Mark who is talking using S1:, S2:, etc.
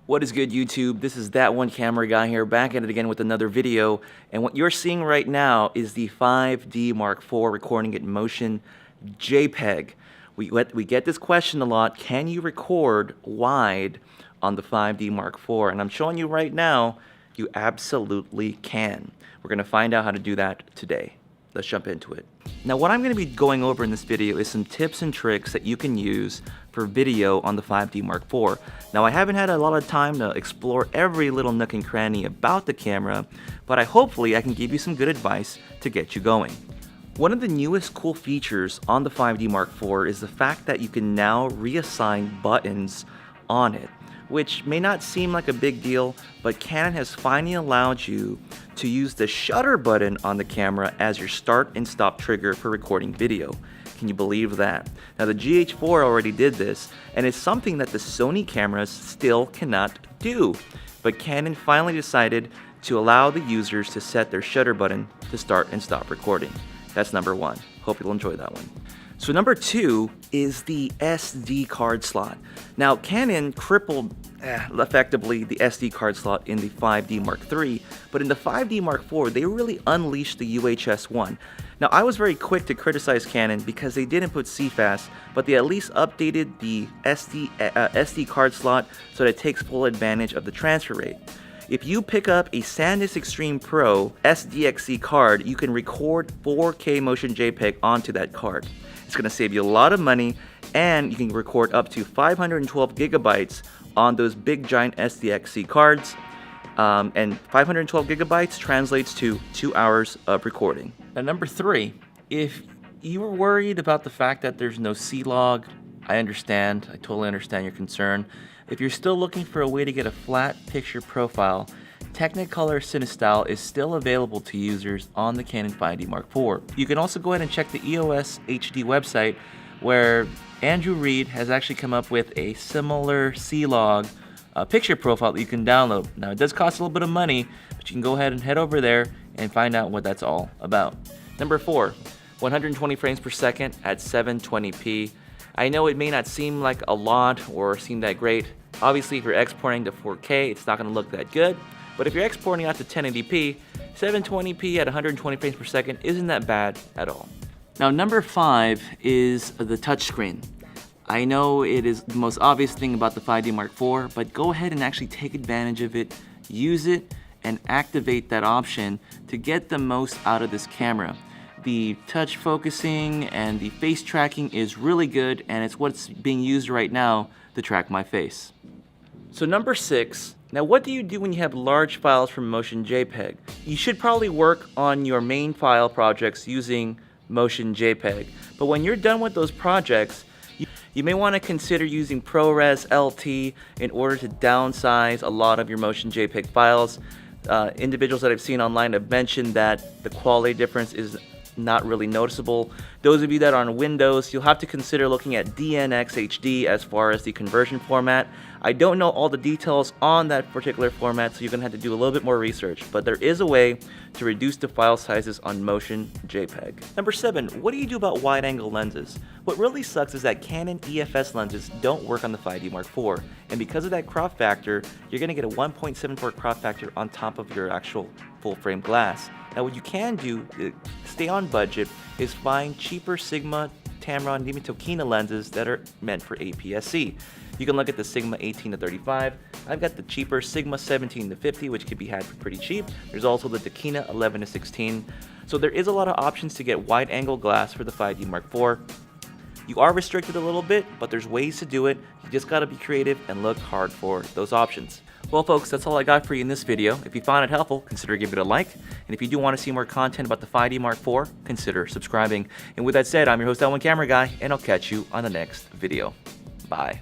S1: What is good, YouTube? This is That One Camera Guy here, back at it again with another video. And what you're seeing right now is the 5D Mark IV recording in motion JPEG. We get this question a lot: can you record wide on the 5D Mark IV? And I'm showing you right now, you absolutely can. We're gonna find out how to do that today. Let's jump into it. Now, what I'm going to be going over in this video is some tips and tricks that you can use for video on the 5D Mark IV. Now, I haven't had a lot of time to explore every little nook and cranny about the camera, but hopefully I can give you some good advice to get you going. One of the newest cool features on the 5D Mark IV is the fact that you can now reassign buttons on it, which may not seem like a big deal, but Canon has finally allowed you to use the shutter button on the camera as your start and stop trigger for recording video. Can you believe that? Now, the GH4 already did this, and it's something that the Sony cameras still cannot do. But Canon finally decided to allow the users to set their shutter button to start and stop recording. That's number one. Hope you'll enjoy that one. So number two is the SD card slot. Now, Canon crippled effectively the SD card slot in the 5D Mark III, but in the 5D Mark IV, they really unleashed the UHS-1. Now, I was very quick to criticize Canon because they didn't put CFast, but they at least updated the SD card slot so that it takes full advantage of the transfer rate. If you pick up a SanDisk Extreme Pro SDXC card, you can record 4K motion JPEG onto that card. It's going to save you a lot of money, and you can record up to 512 gigabytes on those big giant SDXC cards, and 512 gigabytes translates to 2 hours of recording. Now, number three, if you were worried about the fact that there's no C-Log, I understand. I totally understand your concern. If you're still looking for a way to get a flat picture profile, Technicolor CineStyle is still available to users on the Canon 5D Mark IV. You can also go ahead and check the EOS HD website, where Andrew Reed has actually come up with a similar C-Log picture profile that you can download. Now, it does cost a little bit of money, but you can go ahead and head over there and find out what that's all about. Number four, 120 frames per second at 720p. I know it may not seem like a lot or seem that great. Obviously, if you're exporting to 4K, it's not going to look that good. But if you're exporting out to 1080p, 720p at 120 frames per second isn't that bad at all. Now, number five is the touchscreen. I know it is the most obvious thing about the 5D Mark IV, but go ahead and actually take advantage of it, use it, and activate that option to get the most out of this camera. The touch focusing and the face tracking is really good, and it's what's being used right now to track my face. So number six, now what do you do when you have large files from Motion JPEG? You should probably work on your main file projects using Motion JPEG. But when you're done with those projects, you may want to consider using ProRes LT in order to downsize a lot of your Motion JPEG files. Individuals that I've seen online have mentioned that the quality difference is not really noticeable. Those of you that are on Windows, you'll have to consider looking at DNx HD as far as the conversion format. I don't know all the details on that particular format, so you're going to have to do a little bit more research, but there is a way to reduce the file sizes on Motion JPEG. Number seven, what do you do about wide-angle lenses? What really sucks is that Canon EFS lenses don't work on the 5D Mark IV, and because of that crop factor, you're going to get a 1.74 crop factor on top of your actual full-frame glass. Now, what you can do to stay on budget is find cheaper Sigma, Tamron, and even Tokina lenses that are meant for APS-C. You can look at the Sigma 18-35. I've got the cheaper Sigma 17-50, which can be had for pretty cheap. There's also the Tokina 11-16. So there is a lot of options to get wide-angle glass for the 5D Mark IV. You are restricted a little bit, but there's ways to do it. You just gotta be creative and look hard for those options. Well, folks, that's all I got for you in this video. If you found it helpful, consider giving it a like. And if you do want to see more content about the 5D Mark IV, consider subscribing. And with that said, I'm your host, That One Camera Guy, and I'll catch you on the next video. Bye.